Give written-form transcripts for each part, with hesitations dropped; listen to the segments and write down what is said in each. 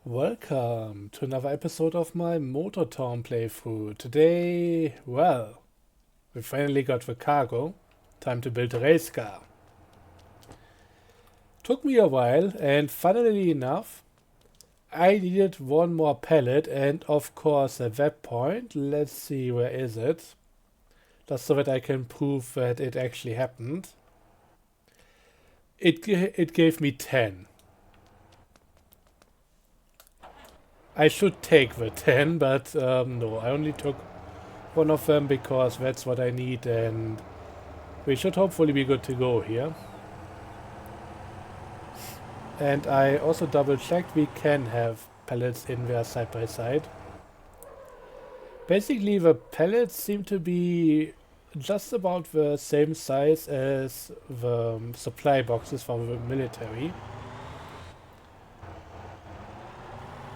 Welcome to another episode of my Motor Town playthrough. Today, well, we finally got the cargo. Time to build a race car. Took me a while, and funnily enough, I needed one more pallet, and of course at that point, let's see, where is it? Just so that I can prove that it actually happened. It gave me 10. I should take the 10, but no, I only took one of them because that's what I need, and we should hopefully be good to go here. And I also double checked we can have pallets in there side by side. Basically the pallets seem to be just about the same size as the supply boxes for the military.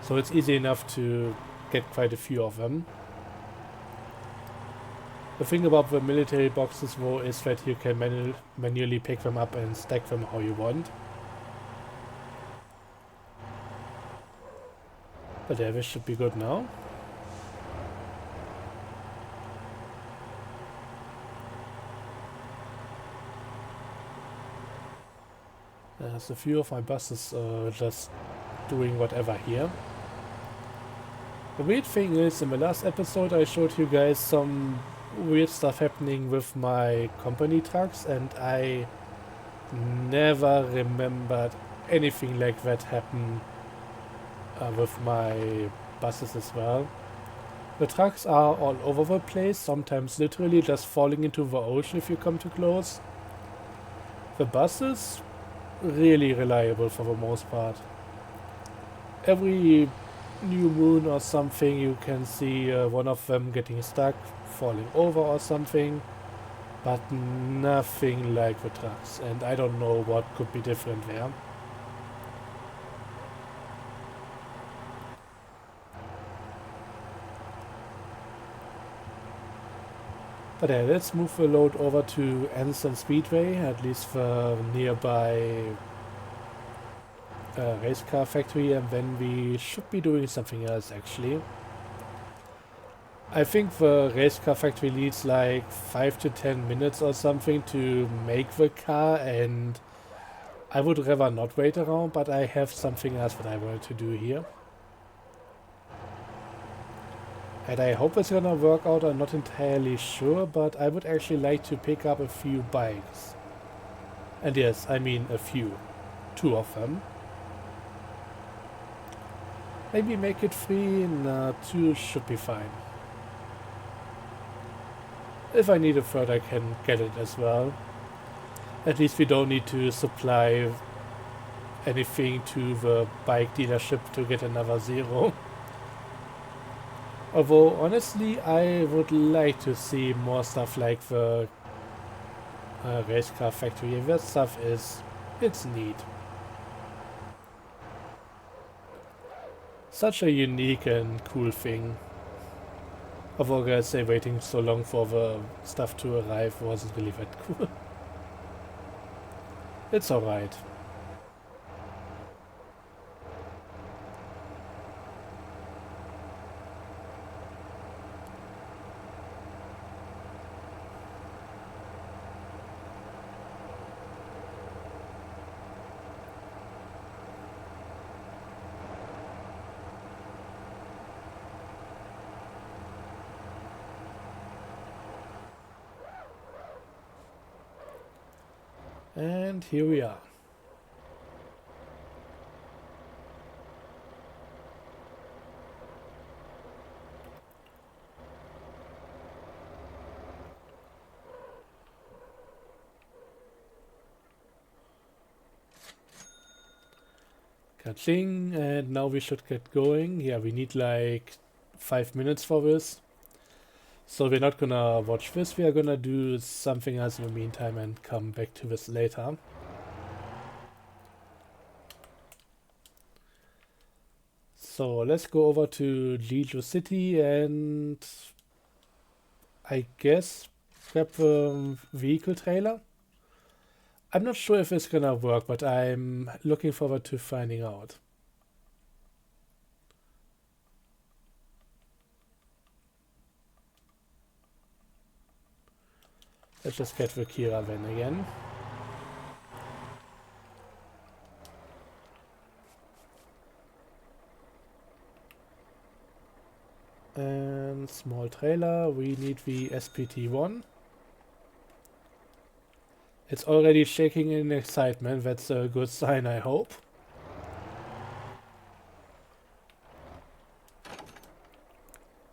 So it's easy enough to get quite a few of them. The thing about the military boxes though is that you can manually pick them up and stack them how you want. But yeah, this should be good now. There's a few of my buses just doing whatever here. The weird thing is, in the last episode I showed you guys some weird stuff happening with my company trucks, and I never remembered anything like that happen with my buses as well. The trucks are all over the place, sometimes literally just falling into the ocean if you come too close. The buses, really reliable for the most part. Every new moon or something you can see one of them getting stuck, falling over or something, but nothing like the trucks, and I don't know what could be different there. But yeah, let's move the load over to Anson Speedway, at least the nearby race car factory, and then we should be doing something else actually. I think the race car factory needs like 5 to 10 minutes or something to make the car, and I would rather not wait around, but I have something else that I wanted to do here. And I hope it's gonna work out, I'm not entirely sure, but I would actually like to pick up a few bikes. And yes, I mean a few. 2 of them. Maybe make it 3, nah, 2 should be fine. If I need a third, I can get it as well. At least we don't need to supply anything to the bike dealership to get another 0. Although, honestly, I would like to see more stuff like the race car factory. That stuff it's neat. Such a unique and cool thing. Although I gotta say, waiting so long for the stuff to arrive wasn't really that cool. It's alright. And here we are. Ka-ching, and now we should get going. Yeah, we need like 5 minutes for this. So we're not gonna watch this, we are gonna do something else in the meantime and come back to this later. So let's go over to Jeju City and I guess grab the vehicle trailer. I'm not sure if it's gonna work, but I'm looking forward to finding out. Let's just get the Kira van again. And small trailer, we need the SPT-1. It's already shaking in excitement, that's a good sign, I hope.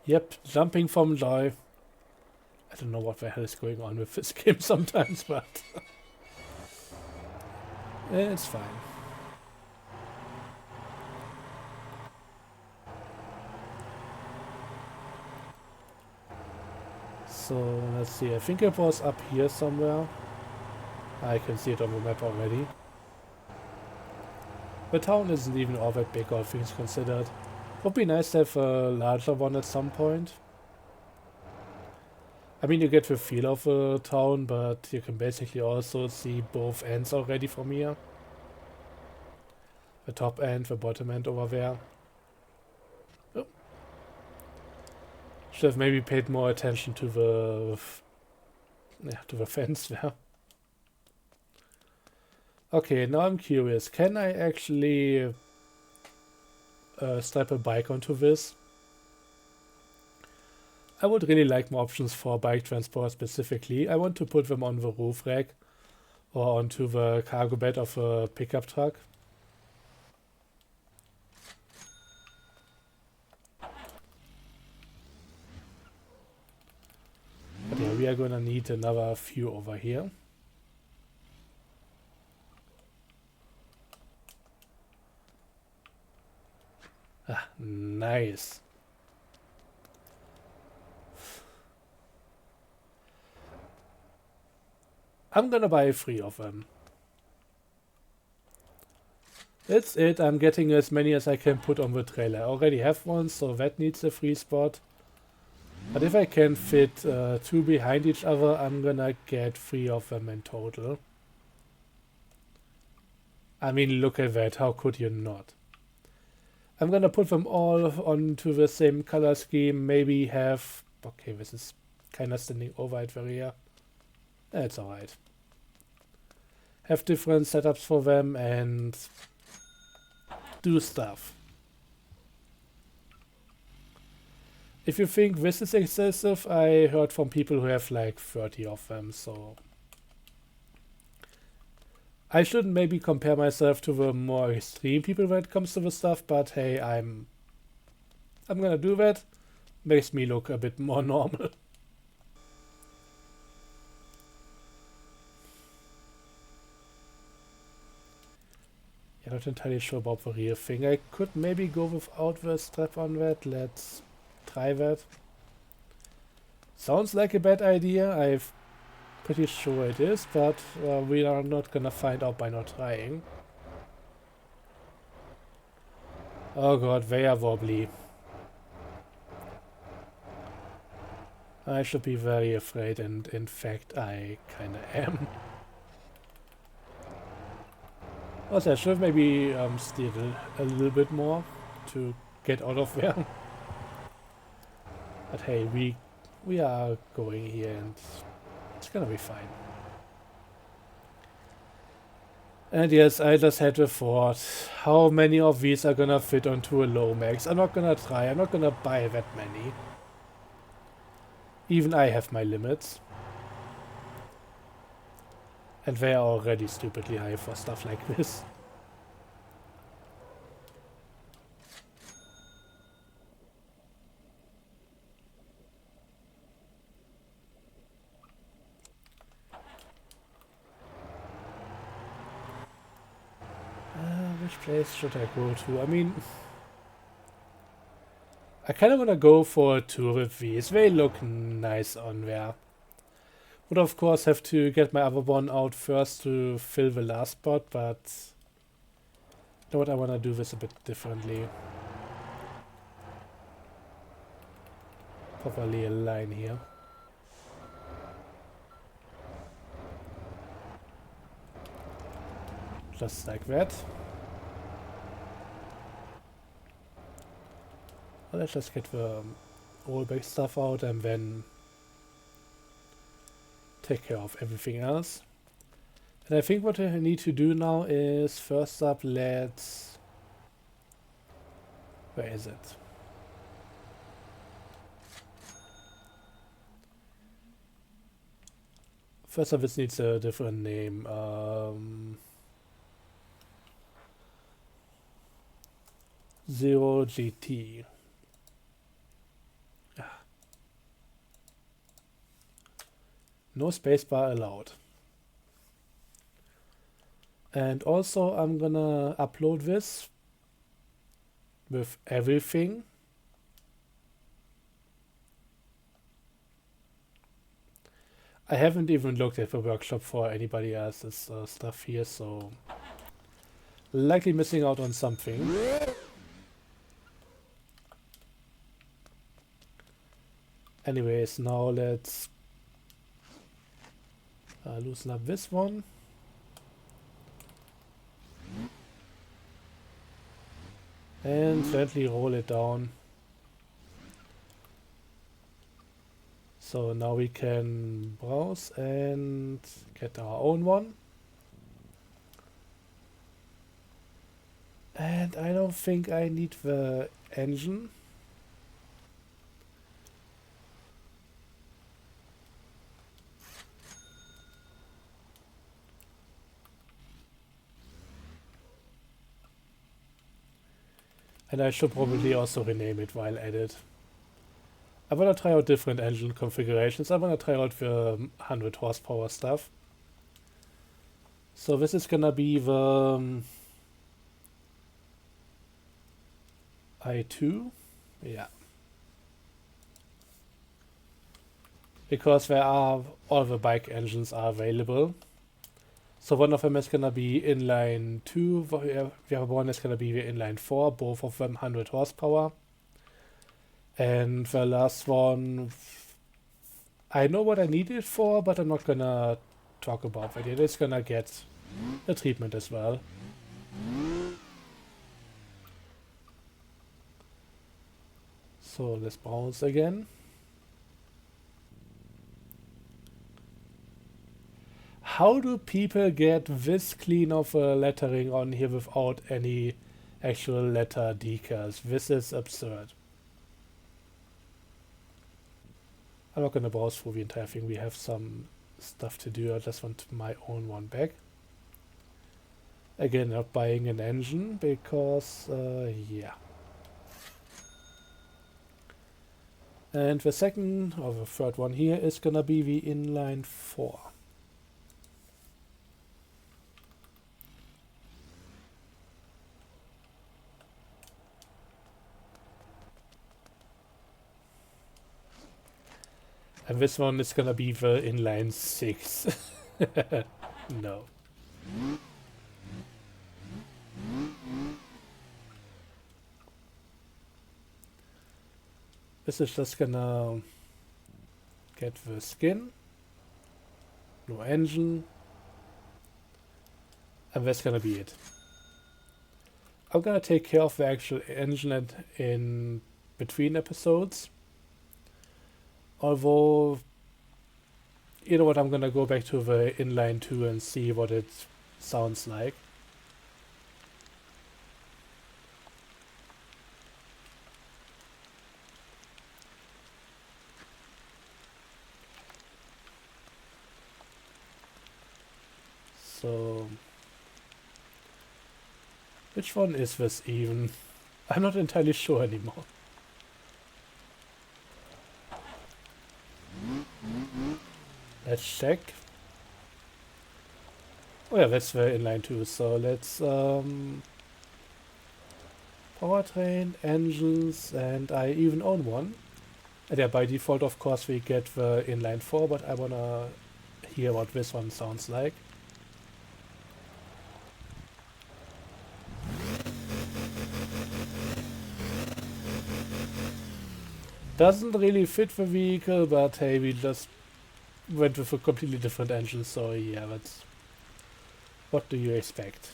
Yep, jumping from joy. I don't know what the hell is going on with this game sometimes, but it's fine. So let's see, I think it was up here somewhere. I can see it on the map already. The town isn't even all that big, all things considered. Would be nice to have a larger one at some point. I mean, you get the feel of the town, but you can basically also see both ends already from here. The top end, the bottom end over there. Oh. Should have maybe paid more attention to the fence there. Okay, now I'm curious. Can I actually strap a bike onto this? I would really like more options for bike transport specifically. I want to put them on the roof rack or onto the cargo bed of a pickup truck. But yeah, we are gonna need another few over here. Ah, nice. I'm gonna buy 3 of them. That's it, I'm getting as many as I can put on the trailer. I already have one, so that needs a free spot. But if I can fit 2 behind each other, I'm gonna get 3 of them in total. I mean, look at that, how could you not? I'm gonna put them all onto the same color scheme, maybe have... Okay, this is kinda standing over at the rear. That's alright. Have different setups for them and do stuff. If you think this is excessive, I heard from people who have like 30 of them, so... I shouldn't maybe compare myself to the more extreme people when it comes to the stuff, but hey, I'm gonna do that. Makes me look a bit more normal. Yeah, not entirely sure about the rear thing. I could maybe go without the strap on that. Let's try that. Sounds like a bad idea. I'm pretty sure it is, but we are not gonna find out by not trying. Oh god, they are wobbly. I should be very afraid, and in fact I kinda am. Also, I should have maybe steered a little bit more to get out of there. But hey, we are going here and it's gonna be fine. And yes, I just had a thought. How many of these are gonna fit onto a low max? I'm not gonna try. I'm not gonna buy that many. Even I have my limits. And they are already stupidly high for stuff like this. Which place should I go to? I mean, I kind of want to go for a tour with these. They look nice on there. Would of course have to get my other one out first to fill the last spot, but you know what, I want to do this a bit differently. Properly align here. Just like that. Well, let's just get the rollback stuff out and then take care of everything else. And I think what I need to do now is, first up, let's... Where is it? First up, this needs a different name. 0GT. No spacebar allowed. And also I'm gonna upload this with everything. I haven't even looked at the workshop for anybody else's stuff here, so likely missing out on something. Anyways, now let's loosen up this one. And gently roll it down. So now we can browse and get our own one. And I don't think I need the engine. And I should probably also rename it while at it. I want to try out different engine configurations. I want to try out the 100 horsepower stuff. So this is gonna be the I2. Yeah. Because there are, all the bike engines are available. So one of them is gonna be inline 2, the other one is gonna be the inline 4, both of them 100 horsepower. And the last one, I know what I need it for, but I'm not gonna talk about it. It's gonna get a treatment as well. So let's bounce again. How do people get this clean of a lettering on here without any actual letter decals? This is absurd. I'm not going to browse through the entire thing. We have some stuff to do. I just want my own one back. Again, not buying an engine because, yeah. And the second, or the third one here is going to be the inline 4. And this one is gonna be the inline 6. No. This is just gonna get the skin. No engine. And that's gonna be it. I'm gonna take care of the actual engine in between episodes. Although, you know what, I'm gonna go back to the inline 2 and see what it sounds like. So, which one is this even? I'm not entirely sure anymore. Let's check. Oh yeah, that's the inline 2. So let's powertrain, engines, and I even own one. And yeah, by default, of course, we get the inline 4, but I wanna hear what this one sounds like. Doesn't really fit the vehicle, but hey, we just went with a completely different engine, so yeah, that's... What do you expect?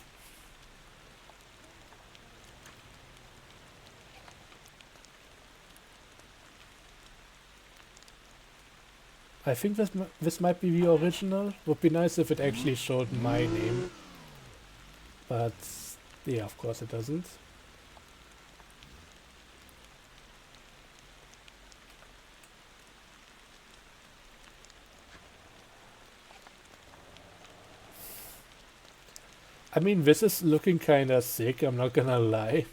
I think this might be the original. Would be nice if it actually showed my name. But yeah, of course it doesn't. I mean, this is looking kinda sick, I'm not gonna lie.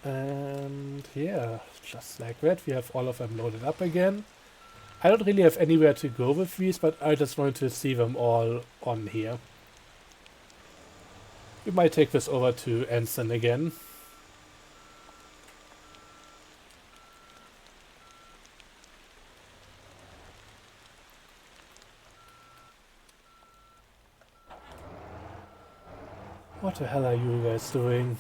And yeah, just like that, we have all of them loaded up again. I don't really have anywhere to go with these, but I just want to see them all on here. We might take this over to Anson again. What the hell are you guys doing?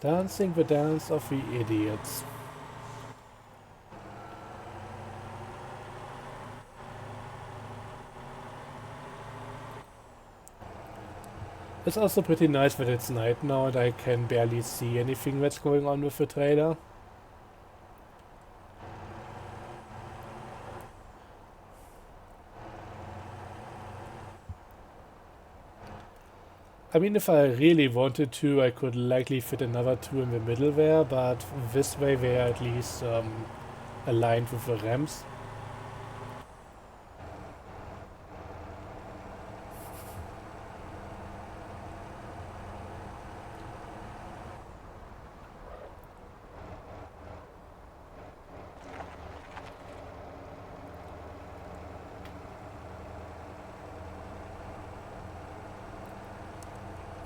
Dancing the dance of the idiots. It's also pretty nice that it's night now and I can barely see anything that's going on with the trailer. I mean, if I really wanted to, I could likely fit another two in the middle there, but this way they are at least aligned with the ramps.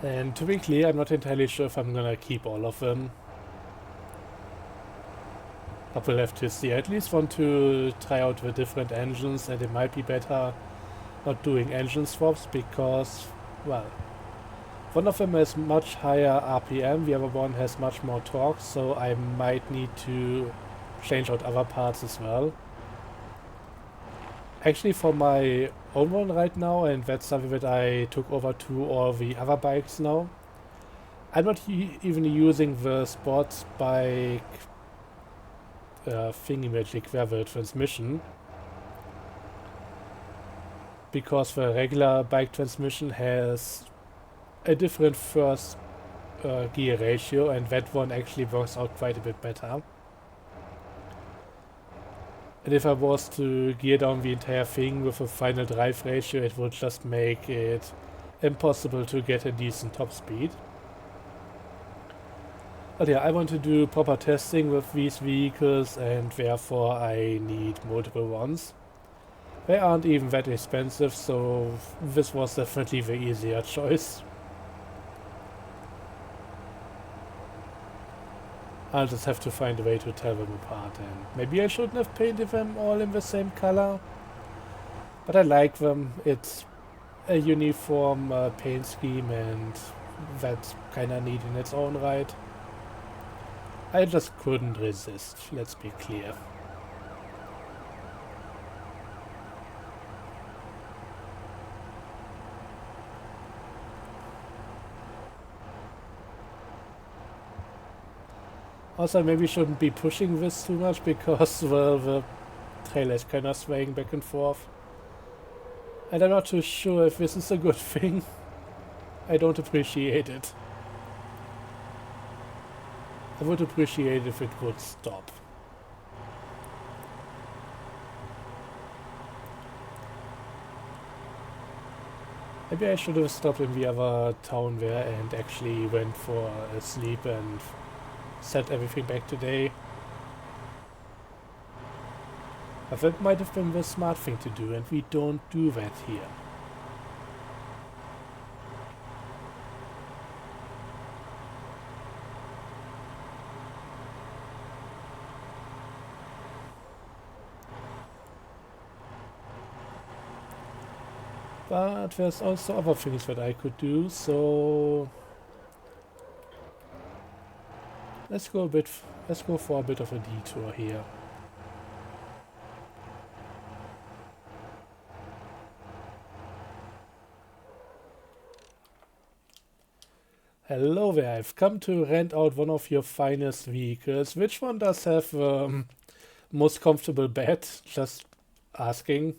And to be clear, I'm not entirely sure if I'm gonna keep all of them. But we'll have to see. I at least want to try out the different engines, and it might be better not doing engine swaps because, well, one of them has much higher RPM, the other one has much more torque, so I might need to change out other parts as well. Actually, for my own one right now, and that's something that I took over to all the other bikes now, I'm not even using the sports bike thingy-magic the transmission, because the regular bike transmission has a different first gear ratio, and that one actually works out quite a bit better. And if I was to gear down the entire thing with a final drive ratio, it would just make it impossible to get a decent top speed. But yeah, I want to do proper testing with these vehicles, and therefore I need multiple ones. They aren't even that expensive, so this was definitely the easier choice. I'll just have to find a way to tell them apart, and maybe I shouldn't have painted them all in the same color. But I like them. It's a uniform paint scheme, and that's kinda neat in its own right. I just couldn't resist, let's be clear. Also, maybe shouldn't be pushing this too much because, well, the trailer is kind of swaying back and forth. And I'm not too sure if this is a good thing. I don't appreciate it. I would appreciate if it would stop. Maybe I should have stopped in the other town there and actually went for a sleep and set everything back today. But that might have been the smart thing to do, and we don't do that here. But there's also other things that I could do, so let's go for a bit of a detour here. Hello there, I've come to rent out one of your finest vehicles. Which one does have most comfortable bed? Just asking.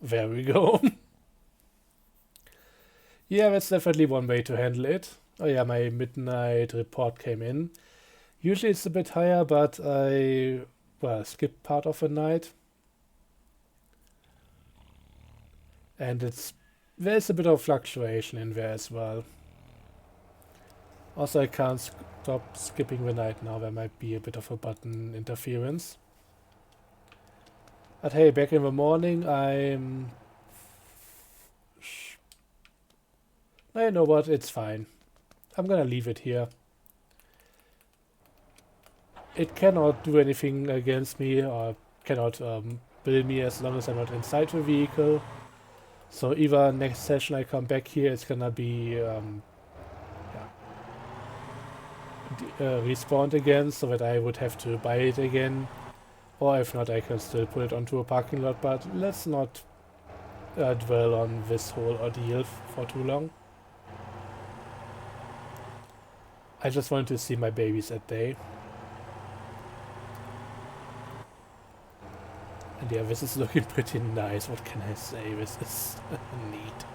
There we go. Yeah, that's definitely one way to handle it. Oh yeah, my midnight report came in. Usually it's a bit higher, but I, well, skipped part of the night. And there's a bit of fluctuation in there as well. Also, I can't stop skipping the night now. There might be a bit of a button interference. But hey, back in the morning, I'm... No, you know what? It's fine. I'm gonna leave it here. It cannot do anything against me or cannot bill me as long as I'm not inside the vehicle. So either next session I come back here, it's gonna be respawned again, so that I would have to buy it again. Or if not, I can still put it onto a parking lot, but let's not dwell on this whole ordeal for too long. I just wanted to see my babies that day. And yeah, this is looking pretty nice. What can I say? This is neat.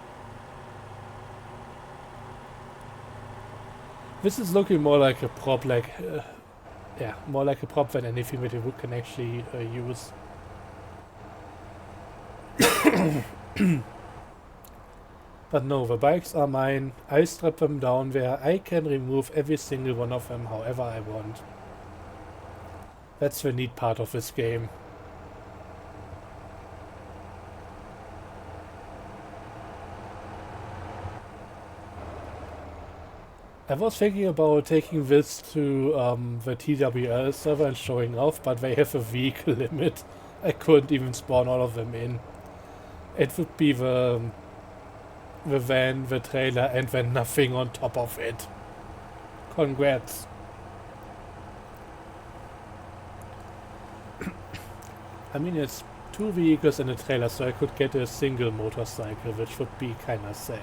This is looking more like a prop, yeah, more like a prop than anything that you can actually use. But no, the bikes are mine. I strap them down there. I can remove every single one of them however I want. That's the neat part of this game. I was thinking about taking this to the TWL server and showing off, but they have a vehicle limit. I couldn't even spawn all of them in. It would be the van, the trailer, and then nothing on top of it. Congrats. I mean, it's 2 vehicles and a trailer, so I could get a single motorcycle, which would be kinda sad.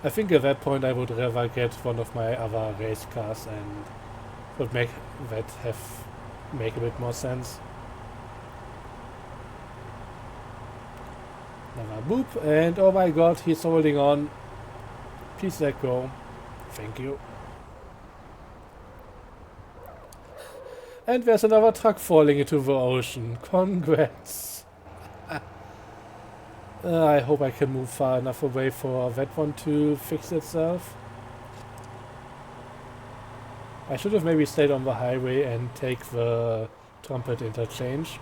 I think at that point I would rather get one of my other race cars and would make that make a bit more sense. Another boop, and oh my god, he's holding on. Please let go. Thank you. And there's another truck falling into the ocean. Congrats. I hope I can move far enough away for that one to fix itself. I should have maybe stayed on the highway and take the trumpet interchange.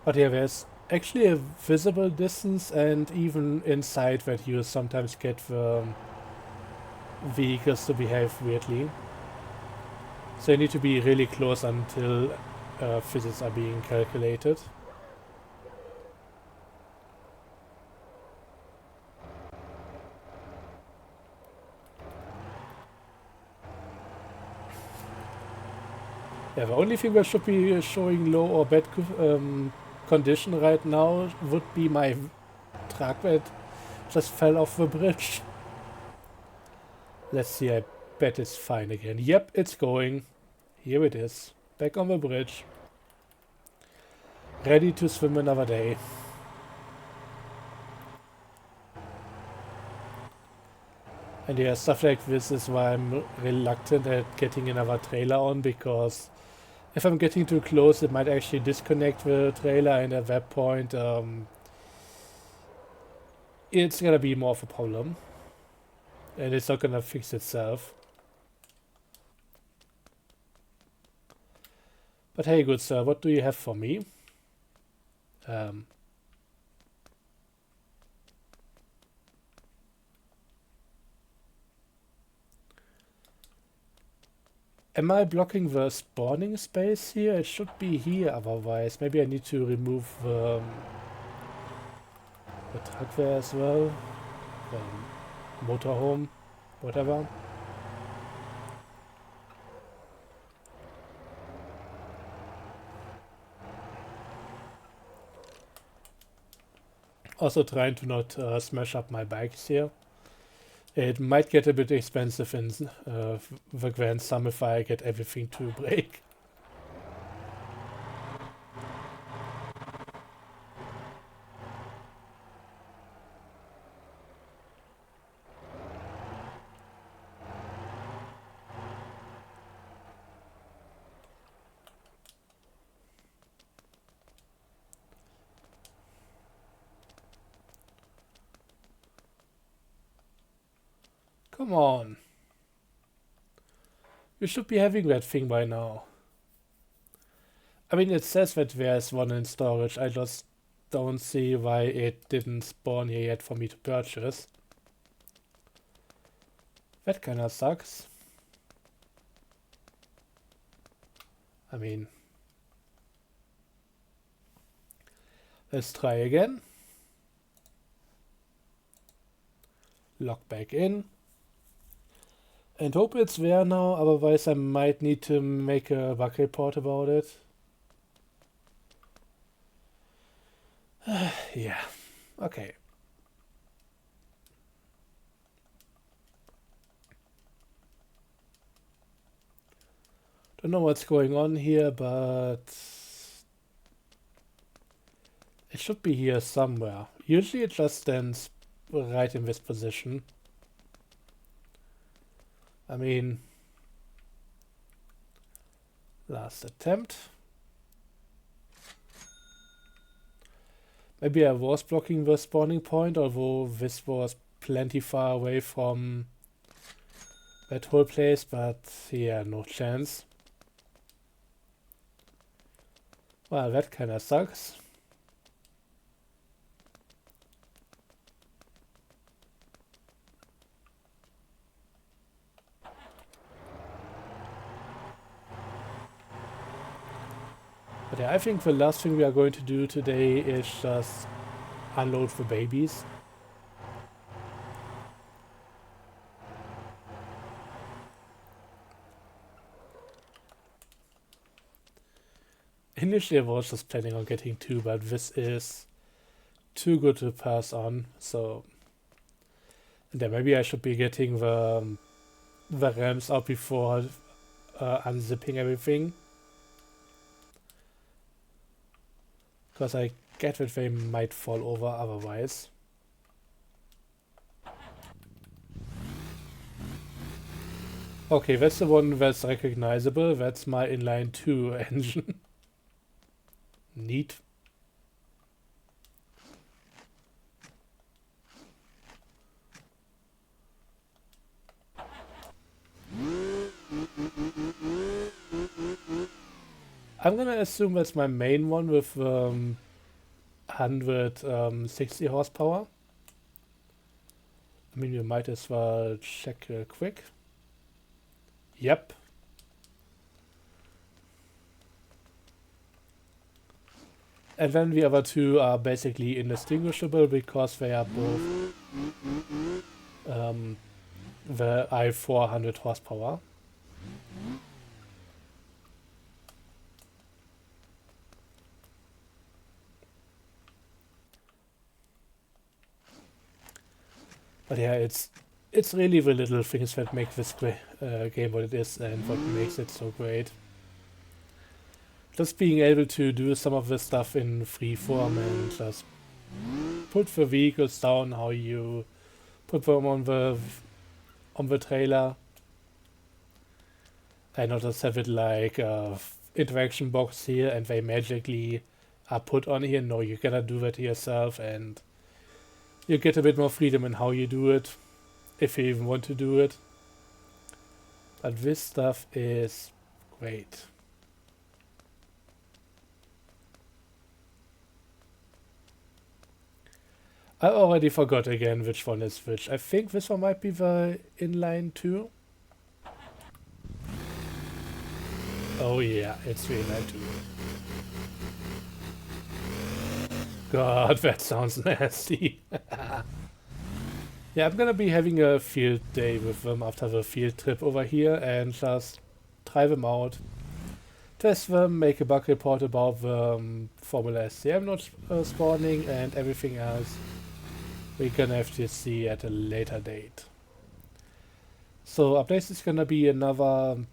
But yeah, there's actually a visible distance and even inside that you sometimes get the vehicles to behave weirdly. So you need to be really close until physics are being calculated. Yeah, the only thing that should be showing low or bad condition right now would be my truck that just fell off the bridge. Let's see, I bet it's fine again. Yep, it's going. Here it is. Back on the bridge. Ready to swim another day. And yeah, stuff like this is why I'm reluctant at getting another trailer on, because if I'm getting too close it might actually disconnect the trailer, and at that point it's gonna be more of a problem. And it's not gonna fix itself. But hey, good sir, what do you have for me? Am I blocking the spawning space here? It should be here otherwise. Maybe I need to remove the truck there as well. Motorhome, whatever. Also trying to not smash up my bikes here. It might get a bit expensive in the Grand Sum if I get everything to break. Come on. You should be having that thing by now. I mean, it says that there's one in storage. I just don't see why it didn't spawn here yet for me to purchase. That kinda sucks. I mean, let's try again. Log back in. And hope it's there now, otherwise I might need to make a bug report about it. Yeah, okay. Don't know what's going on here, but it should be here somewhere. Usually it just stands right in this position. I mean, last attempt. Maybe I was blocking the spawning point, although this was plenty far away from that whole place, but yeah, no chance. Well, that kinda sucks. But yeah, I think the last thing we are going to do today is just unload the babies. Initially I was just planning on getting 2, but this is too good to pass on, so... And then maybe I should be getting the ramps out before unzipping everything. Because I get that they might fall over otherwise. Okay, that's the one that's recognizable. That's my inline 2 engine. Neat. I'm gonna assume that's my main one with 160 horsepower. I mean, we might as well check quick. Yep. And then the other two are basically indistinguishable because they are both the i400 horsepower. But yeah, it's really the little things that make this game what it is and what makes it so great. Just being able to do some of this stuff in free form and just put the vehicles down, how you put them on the trailer, and not just have it like a interaction box here and they magically are put on here. No, you gotta do that yourself, and you get a bit more freedom in how you do it, if you even want to do it. But this stuff is great. I already forgot again which one is which. I think this one might be the inline 2. Oh yeah, it's the inline 2. God, that sounds nasty. Yeah, I'm gonna be having a field day with them after the field trip over here and just try them out. test them, make a bug report about the Formula SCM not spawning, and everything else we're gonna have to see at a later date. So up next is gonna be another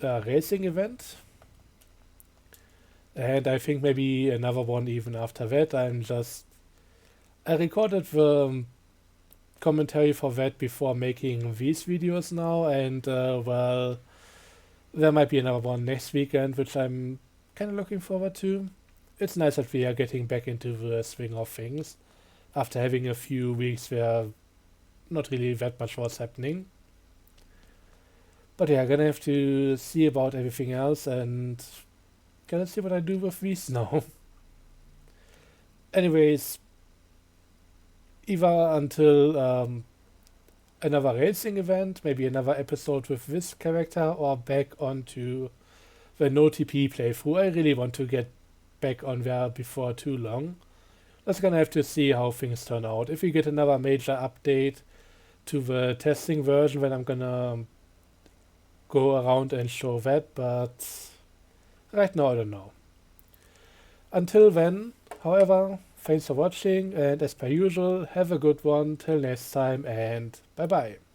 racing event, and I think maybe another one even after that. I recorded the commentary for that before making these videos now, and well, there might be another one next weekend, which I'm kind of looking forward to. It's nice that we are getting back into the swing of things after having a few weeks where not really that much was happening. But yeah, gonna have to see about everything else and gonna see what I do with these now. Anyways, either until another racing event, maybe another episode with this character, or back onto the no TP playthrough. I really want to get back on there before too long. That's gonna have to see how things turn out. If we get another major update to the testing version, then I'm gonna go around and show that, but right now I don't know. Until then, however, thanks for watching, and as per usual, have a good one till next time, and bye bye.